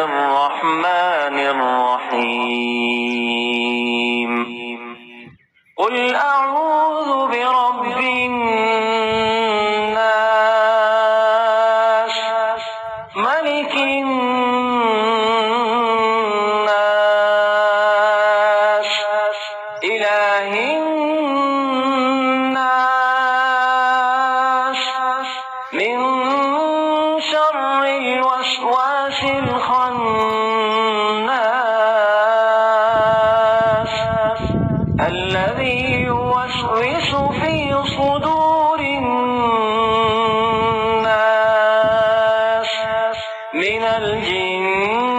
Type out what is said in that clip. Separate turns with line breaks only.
الرحمن الرحيم قل أعوذ برب الناس ملك الناس إله الناس من شر الوسواس الخناس الذي يوسوس في صدور الناس من الجن